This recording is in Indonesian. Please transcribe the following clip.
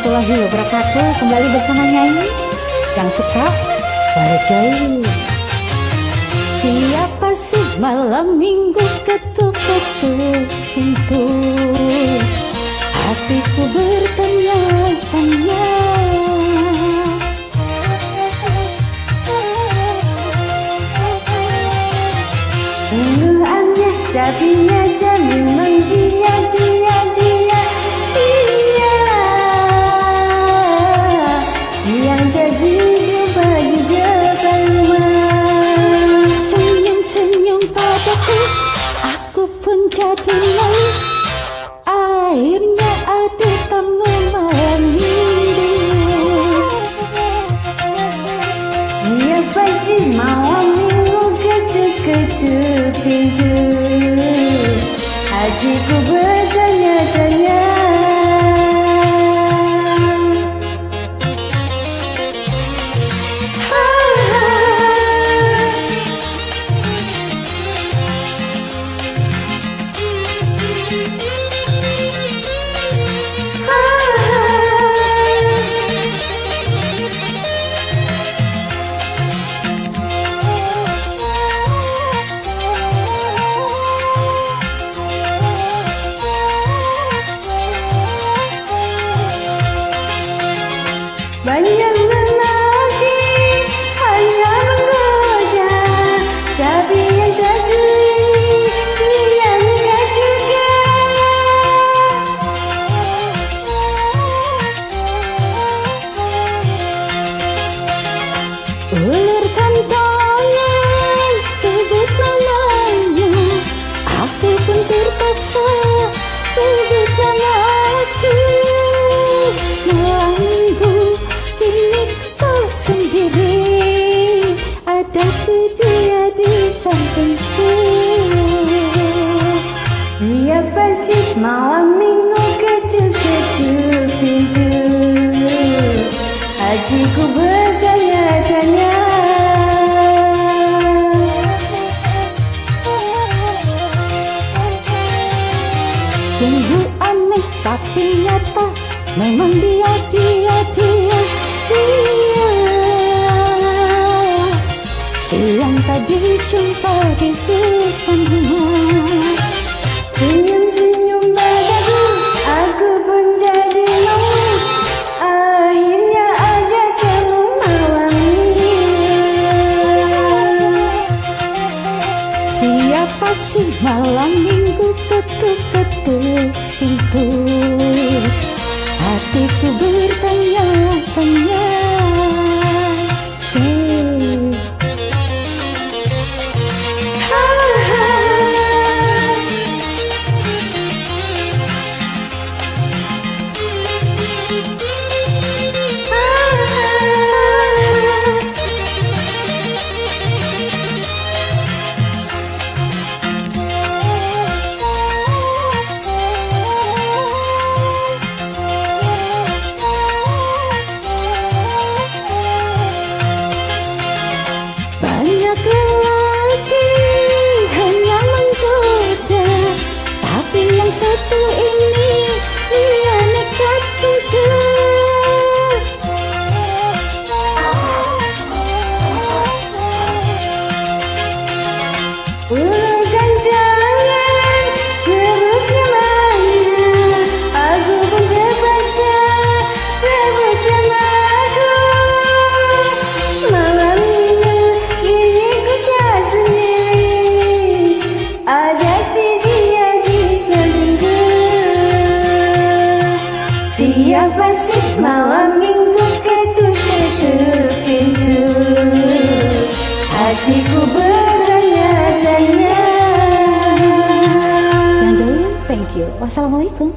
warahmatullahi wabarakatuh. Kembali bersama Nyanyi yang suka balik. Siapa sih malam minggu ketuk-ketuk pintu? Hatiku bertanya-tanya. Aneh jadinya memang dia yang jadi jubah rumah. Senyum-senyum padaku, aku pun jadi malu. Akhirnya ada tamu malam minggu. Dia pasti malam minggu ketuk-ketuk pintu. Hatiku bertanya-tanya. Banyak lelaki hanya menggoda, tapi yang satu ini dia enggak juga. Ulurkan tangan, sebut namanya. Aku pun terpaksa sebut namaku. Malam minggu kini kau sendiri, ada sedia di sampingku. Dia pasti malam minggu ketuk-ketuk pintu. Hatiku bertanya-tanya. Sungguh aneh tapi nyata, memang dia siang tadi jumpa di depan rumah. Senyum-senyum padaku, aku pun jadi mau. Akhirnya ajak kamu malam ini. Siapa sih malam minggu ketuk-ketuk pintu? Hatiku bertanya-tanya. Banyak lelaki hanya menggoda, tapi yang satu ini dia nekat juga. Ulurkan jangan sebut namanya. Aku pun terpaksa sebut namaku. Malam minggu ini ku tak sendiri, ada si dia di sampingku. Siapa sih malam minggu ketuk-ketuk pintu? Hatiku bertanya-tanya. Yang dulu, thank you. Wassalamualaikum.